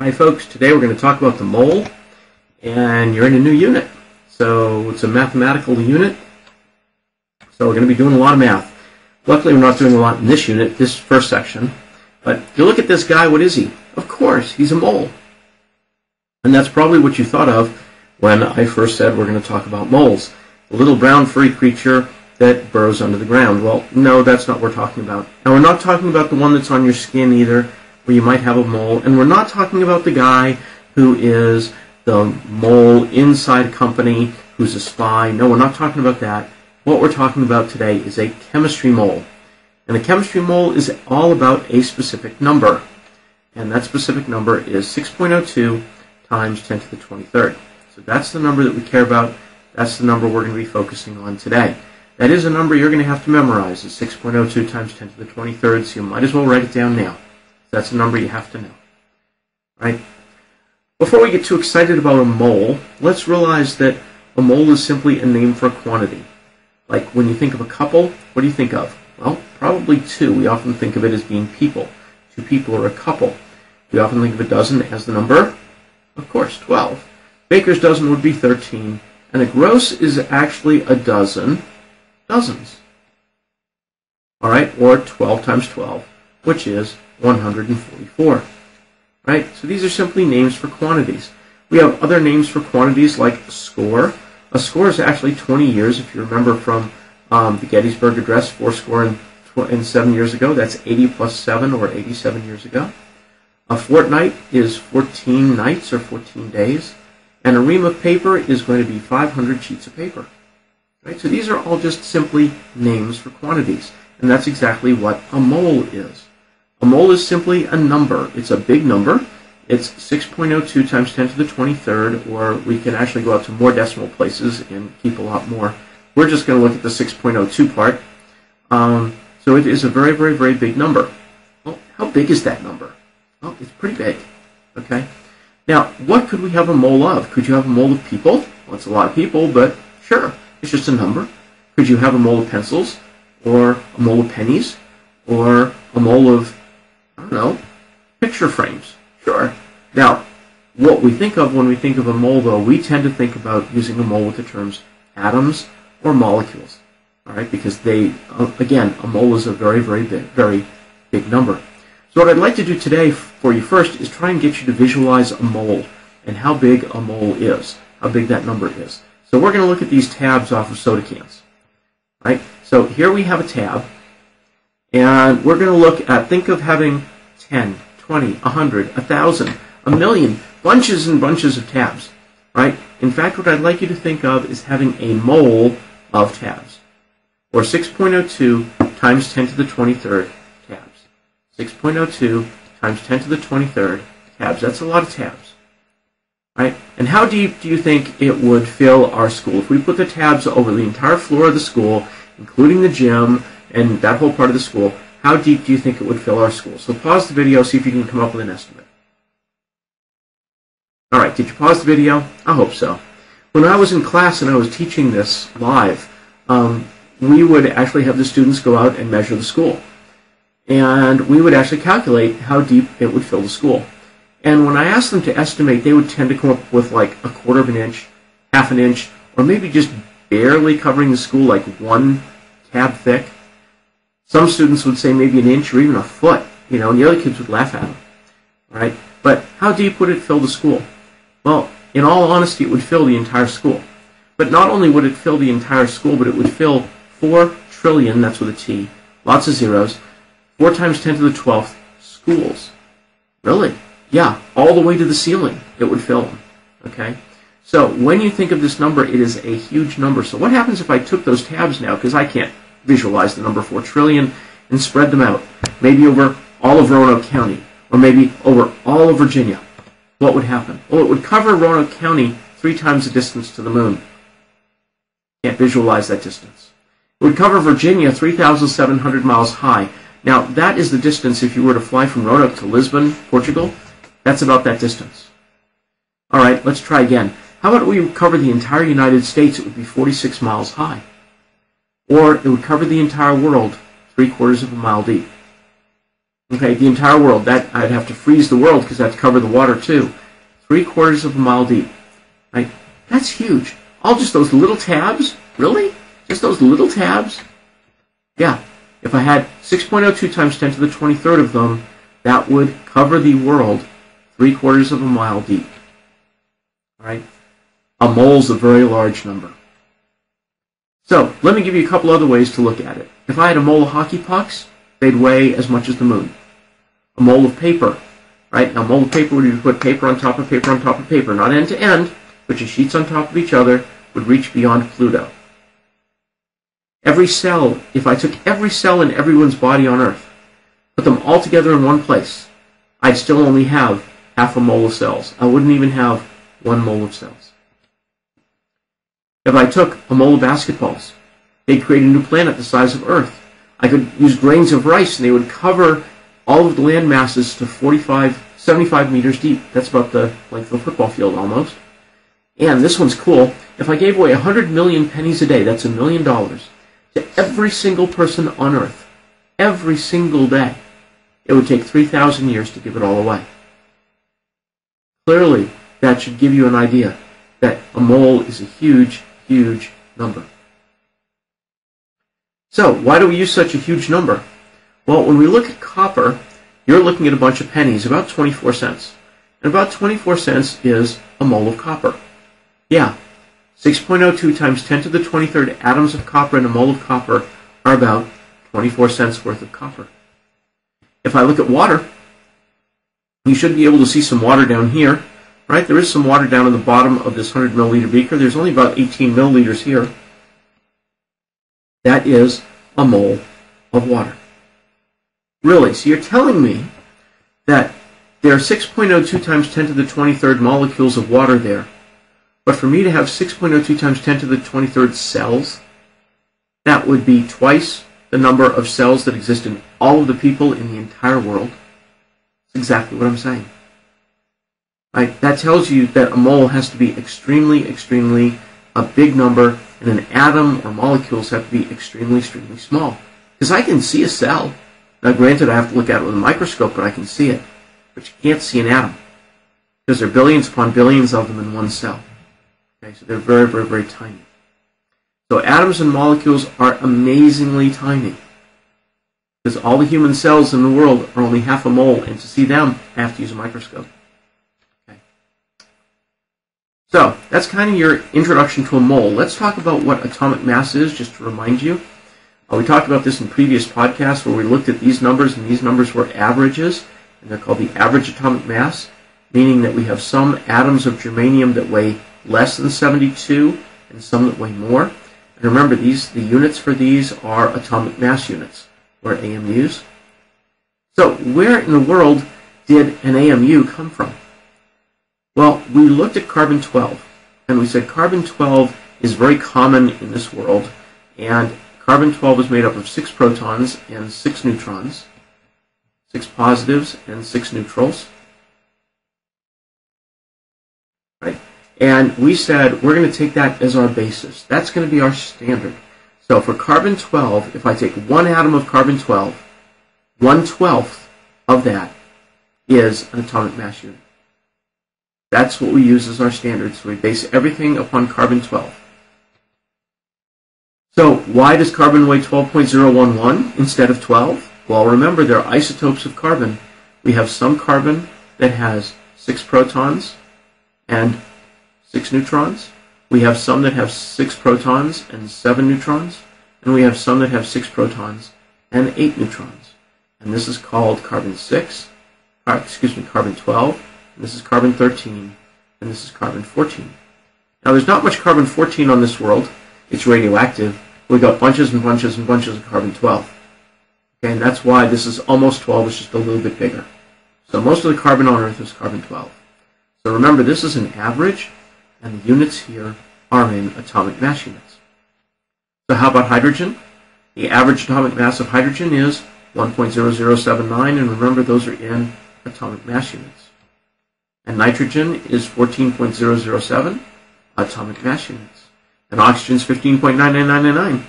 Hi folks, today we're going to talk about the mole, and you're in a new unit. So it's a mathematical unit, so we're going to be doing a lot of math. Luckily we're not doing a lot in this unit, this first section, but if you look at this guy, what is he? Of course, he's a mole. And that's probably what you thought of when I first said we're going to talk about moles. The little brown furry creature that burrows under the ground. Well, no, that's not what we're talking about. And we're not talking about the one that's on your skin either, where you might have a mole, and we're not talking about the guy who is the mole inside a company who's a spy. No, we're not talking about that. What we're talking about today is a chemistry mole. And a chemistry mole is all about a specific number. And that specific number is 6.02 times 10 to the 23rd. So that's the number that we care about. That's the number we're going to be focusing on today. That is a number you're going to have to memorize. It's 6.02 times 10 to the 23rd, so you might as well write it down now. That's a number you have to know. Right? Before we get too excited about a mole, let's realize that a mole is simply a name for a quantity. Like when you think of a couple, what do you think of? Well, probably two. We often think of it as being people. Two people are a couple. We often think of a dozen as the number, of course, 12. Baker's dozen would be 13. And a gross is actually a dozen dozens. All right, or 12 times 12, which is 144. Right? So these are simply names for quantities. We have other names for quantities like a score. A score is actually 20 years. If you remember from the Gettysburg Address, 7 years ago, that's 80 plus 7, or 87 years ago. A fortnight is 14 nights or 14 days. And a ream of paper is going to be 500 sheets of paper. Right? So these are all just simply names for quantities. And that's exactly what a mole is. A mole is simply a number. It's a big number. It's 6.02 times 10 to the 23rd, or we can actually go out to more decimal places and keep a lot more. We're just going to look at the 6.02 part. So it is a very, very, very big number. Well, how big is that number? Well, it's pretty big. Okay. Now, what could we have a mole of? Could you have a mole of people? Well, it's a lot of people, but sure, it's just a number. Could you have a mole of pencils, or a mole of pennies, or a mole of, I don't know, picture frames? Sure. Now, what we think of when we think of a mole, though, we tend to think about using a mole with the terms atoms or molecules. All right, because they, again, a mole is a very, very big number. So what I'd like to do today for you first is try and get you to visualize a mole and how big a mole is, how big that number is. So we're going to look at these tabs off of soda cans. Right? So here we have a tab, and we're going to look at, think of having 10, 20, 100, 1,000, a million, bunches and bunches of tabs. Right? In fact, what I'd like you to think of is having a mole of tabs, or 6.02 times 10 to the 23rd tabs. 6.02 times 10 to the 23rd tabs. That's a lot of tabs. Right? And how deep do you think it would fill our school? If we put the tabs over the entire floor of the school, including the gym and that whole part of the school, how deep do you think it would fill our school? So pause the video, see if you can come up with an estimate. All right, did you pause the video? I hope so. When I was in class and I was teaching this live, we would actually have the students go out and measure the school. And we would actually calculate how deep it would fill the school. And when I asked them to estimate, they would tend to come up with like 1/4 of an inch, 1/2 an inch, or maybe just barely covering the school, like 1 tab thick. Some students would say maybe an inch or even a foot, you know, and the other kids would laugh at them. Right? But how deep would it fill the school? Well, in all honesty, it would fill the entire school. But not only would it fill the entire school, but it would fill 4 trillion, that's with a T, lots of zeros, 4 times 10 to the 12th schools. Really? Yeah, all the way to the ceiling it would fill them. Okay? So when you think of this number, it is a huge number. So what happens if I took those tabs now, because I can't visualize the number 4 trillion, and spread them out, maybe over all of Roanoke County, or maybe over all of Virginia? What would happen? Well, it would cover Roanoke County 3 times the distance to the moon. Can't visualize that distance. It would cover Virginia 3,700 miles high. Now, that is the distance if you were to fly from Roanoke to Lisbon, Portugal. That's about that distance. All right, let's try again. How about we cover the entire United States? It would be 46 miles high. Or it would cover the entire world 3/4 of a mile deep. Okay, the entire world. That I'd have to freeze the world because I'd cover the water too. 3/4 of a mile deep. Right? That's huge. All just those little tabs? Really? Just those little tabs? Yeah. If I had 6.02 times 10 to the 23rd of them, that would cover the world 3/4 of a mile deep. All right? A mole's a very large number. So, let me give you a couple other ways to look at it. If I had a mole of hockey pucks, they'd weigh as much as the moon. A mole of paper, right? Now, a mole of paper would be put paper on top of paper on top of paper, not end to end, but just sheets on top of each other, would reach beyond Pluto. Every cell, if I took every cell in everyone's body on Earth, put them all together in one place, I'd still only have half a mole of cells. I wouldn't even have 1 mole of cells. If I took a mole of basketballs, they'd create a new planet the size of Earth. I could use grains of rice, and they would cover all of the land masses to 75 meters deep. That's about the length of a football field almost. And this one's cool. If I gave away 100 million pennies a day, that's $1 million, to every single person on Earth, every single day, it would take 3,000 years to give it all away. Clearly, that should give you an idea that a mole is a huge, huge number. So, why do we use such a huge number? Well, when we look at copper, you're looking at a bunch of pennies, about 24 cents. And about 24 cents is a mole of copper. Yeah, 6.02 times 10 to the 23rd atoms of copper in a mole of copper are about 24 cents worth of copper. If I look at water, you should be able to see some water down here. Right? There is some water down in the bottom of this 100 milliliter beaker. There's only about 18 milliliters here. That is a mole of water. Really? So you're telling me that there are 6.02 times 10 to the 23rd molecules of water there. But for me to have 6.02 times 10 to the 23rd cells, that would be twice the number of cells that exist in all of the people in the entire world. That's exactly what I'm saying. Right? That tells you that a mole has to be extremely, extremely a big number, and an atom or molecules have to be extremely, extremely small. Because I can see a cell. Now, granted, I have to look at it with a microscope, but I can see it. But you can't see an atom, because there are billions upon billions of them in one cell. Okay, so they're very, very, very tiny. So atoms and molecules are amazingly tiny, because all the human cells in the world are only half a mole, and to see them, I have to use a microscope. So, that's kind of your introduction to a mole. Let's talk about what atomic mass is, just to remind you. We talked about this in previous podcasts where we looked at these numbers, and these numbers were averages, and they're called the average atomic mass, meaning that we have some atoms of germanium that weigh less than 72 and some that weigh more. And remember, the units for these are atomic mass units, or AMUs. So, where in the world did an AMU come from? Well, we looked at carbon-12, and we said carbon-12 is very common in this world, and carbon-12 is made up of 6 protons and 6 neutrons, 6 positives and 6 neutrals. Right? And we said we're going to take that as our basis. That's going to be our standard. So for carbon-12, if I take one atom of carbon-12, 1/12 of that is an atomic mass unit. That's what we use as our standard, so we base everything upon carbon-12. So why does carbon weigh 12.011 instead of 12? Well, remember, there are isotopes of carbon. We have some carbon that has 6 protons and 6 neutrons. We have some that have 6 protons and 7 neutrons. And we have some that have 6 protons and 8 neutrons. And this is called carbon-12. And this is carbon-13, and this is carbon-14. Now, there's not much carbon-14 on this world. It's radioactive. We've got bunches and bunches and bunches of carbon-12. Okay, and that's why this is almost 12. It's just a little bit bigger. So most of the carbon on Earth is carbon-12. So remember, this is an average, and the units here are in atomic mass units. So how about hydrogen? The average atomic mass of hydrogen is 1.0079, and remember, those are in atomic mass units. And nitrogen is 14.007 atomic mass units. And oxygen is 15.99999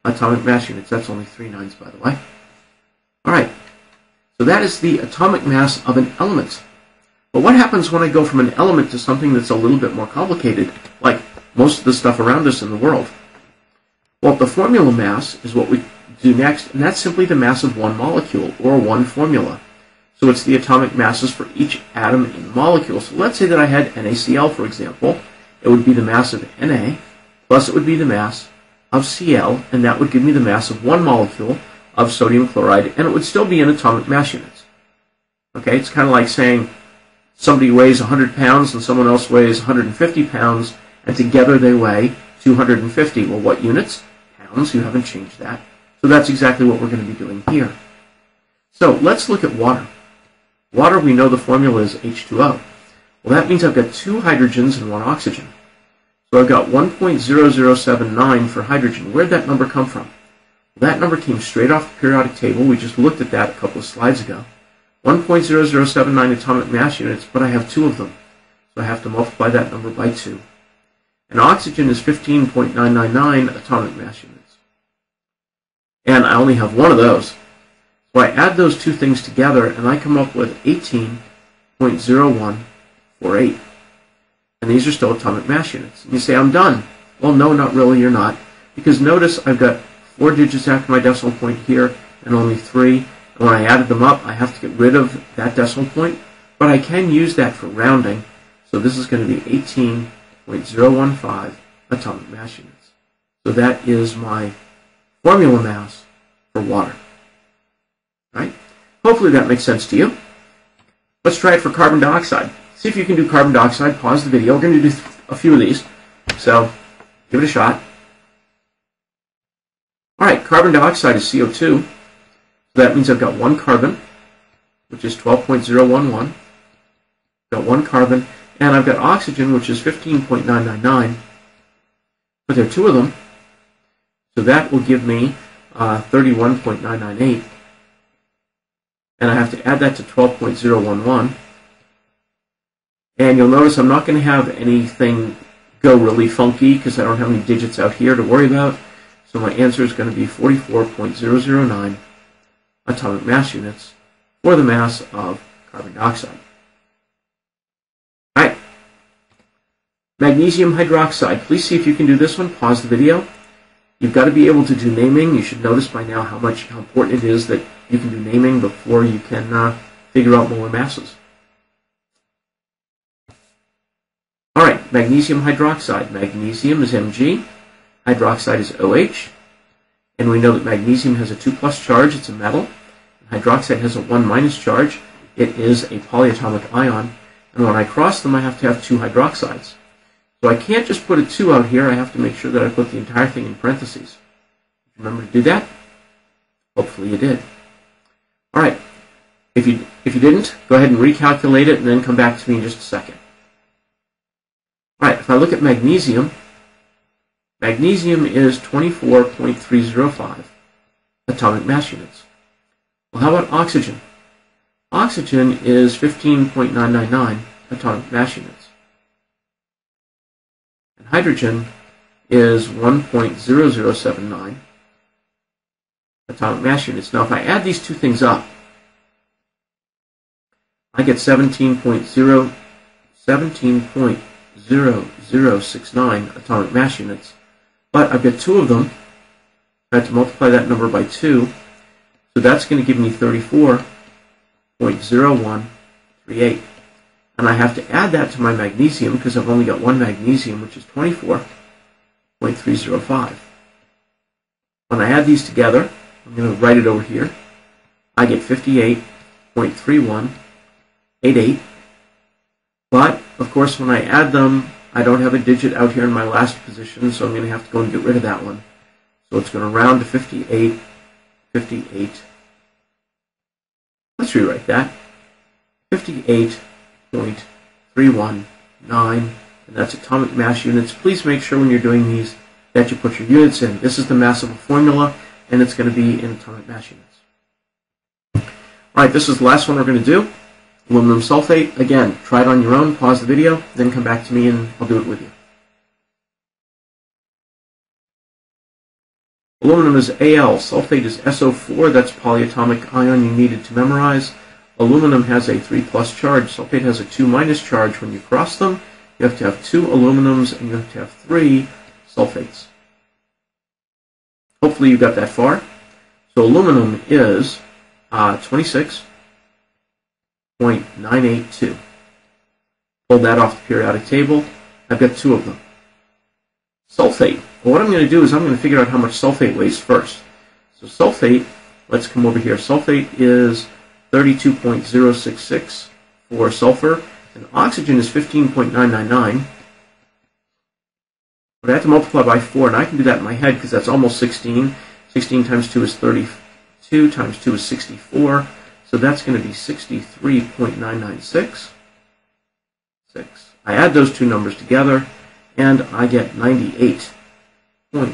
atomic mass units. That's only 3 nines, by the way. All right. So that is the atomic mass of an element. But what happens when I go from an element to something that's a little bit more complicated, like most of the stuff around us in the world? Well, the formula mass is what we do next, and that's simply the mass of one molecule, or one formula. So it's the atomic masses for each atom in the molecule. So let's say that I had NaCl, for example. It would be the mass of Na, plus it would be the mass of Cl, and that would give me the mass of one molecule of sodium chloride, and it would still be in atomic mass units. Okay, it's kind of like saying somebody weighs 100 pounds and someone else weighs 150 pounds, and together they weigh 250. Well, what units? Pounds. You haven't changed that. So that's exactly what we're going to be doing here. So let's look at water. Water, we know the formula is H2O. Well, that means I've got 2 hydrogens and 1 oxygen. So I've got 1.0079 for hydrogen. Where'd that number come from? Well, that number came straight off the periodic table. We just looked at that a couple of slides ago. 1.0079 atomic mass units, but I have 2 of them. So I have to multiply that number by 2. And oxygen is 15.999 atomic mass units. And I only have 1 of those. So I add those 2 things together, and I come up with 18.0148. And these are still atomic mass units. And you say, I'm done. Well, no, not really, you're not. Because notice I've got 4 digits after my decimal point here, and only 3. And when I added them up, I have to get rid of that decimal point. But I can use that for rounding. So this is going to be 18.015 atomic mass units. So that is my formula mass for water. Right? Hopefully that makes sense to you. Let's try it for carbon dioxide. See if you can do carbon dioxide. Pause the video. We're going to do a few of these. So give it a shot. All right, carbon dioxide is CO2. So that means I've got 1 carbon, which is 12.011. Got 1 carbon. And I've got oxygen, which is 15.999. But there are 2 of them. So that will give me 31.998. And I have to add that to 12.011. And you'll notice I'm not going to have anything go really funky because I don't have any digits out here to worry about. So my answer is going to be 44.009 atomic mass units for the mass of carbon dioxide. All right. Magnesium hydroxide. Please see if you can do this one. Pause the video. You've got to be able to do naming. You should notice by now how important it is that you can do naming before you can figure out molar masses. All right, magnesium hydroxide. Magnesium is Mg, hydroxide is OH, and we know that magnesium has a 2+ charge, it's a metal, and hydroxide has a 1- charge, it is a polyatomic ion, and when I cross them I have to have 2 hydroxides. So I can't just put a 2 out here, I have to make sure that I put the entire thing in parentheses. Remember to do that? Hopefully you did. All right, if you didn't, go ahead and recalculate it and then come back to me in just a second. All right, if I look at magnesium, magnesium is 24.305 atomic mass units. Well, how about oxygen? Oxygen is 15.999 atomic mass units. And hydrogen is 1.0079 atomic mass units. Now, if I add these 2 things up, I get 17.0069 atomic mass units. But I've got 2 of them. I have to multiply that number by 2. So that's going to give me 34.0138. And I have to add that to my magnesium because I've only got 1 magnesium, which is 24.305. When I add these together, I'm going to write it over here. I get 58.3188. But, of course, when I add them, I don't have a digit out here in my last position, so I'm going to have to go and get rid of that one. So it's going to round to 58. Let's rewrite that. 58.319, and that's atomic mass units. Please make sure when you're doing these that you put your units in. This is the mass of a formula, and it's going to be in atomic mass units. All right, this is the last one we're going to do. Aluminum sulfate. Again, try it on your own, pause the video, then come back to me and I'll do it with you. Aluminum is Al. Sulfate is SO4. That's polyatomic ion you needed to memorize. Aluminum has a 3+ charge. Sulfate has a 2- charge. When you cross them, you have to have 2 aluminums and you have to have 3 sulfates. Hopefully you got that far. So aluminum is 26.982. Pull that off the periodic table. I've got 2 of them. Sulfate. Well, what I'm going to do is I'm going to figure out how much sulfate weighs first. So sulfate, let's come over here. Sulfate is 32.066 for sulfur, and oxygen is 15.999. But I have to multiply by 4, and I can do that in my head because that's almost 16. 16 times 2 is 32, times 2 is 64. So that's going to be 63.996. I add those 2 numbers together, and I get 98. No,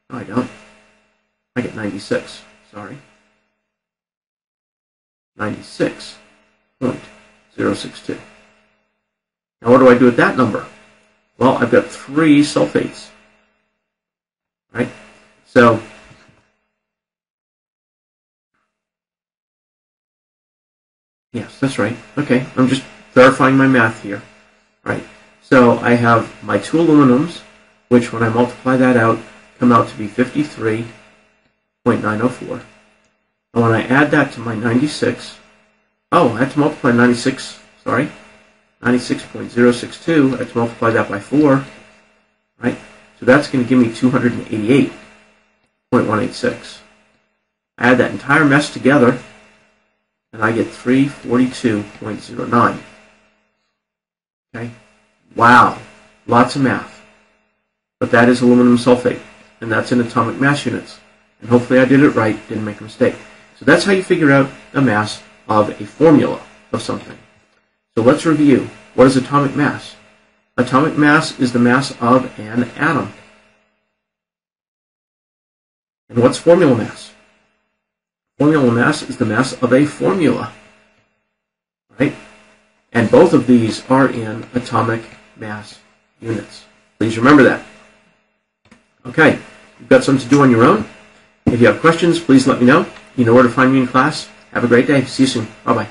I don't. I get 96. Sorry. 96.062. Now what do I do with that number? Well, I've got 3 sulfates. Right? So yes, that's right. Okay, I'm just verifying my math here. Right. So I have my 2 aluminums, which when I multiply that out, come out to be 53.904. And when I add that to my 96, I have to multiply 96.062, I have to multiply that by 4, right? So that's going to give me 288.186. I add that entire mess together, and I get 342.09. Okay? Wow, lots of math. But that is aluminum sulfate, and that's in atomic mass units. And hopefully I did it right, didn't make a mistake. So that's how you figure out the mass of a formula of something. So let's review. What is atomic mass? Atomic mass is the mass of an atom. And what's formula mass? Formula mass is the mass of a formula. Right? And both of these are in atomic mass units. Please remember that. Okay, you've got something to do on your own. If you have questions, please let me know. You know where to find me in class. Have a great day. See you soon. Bye-bye.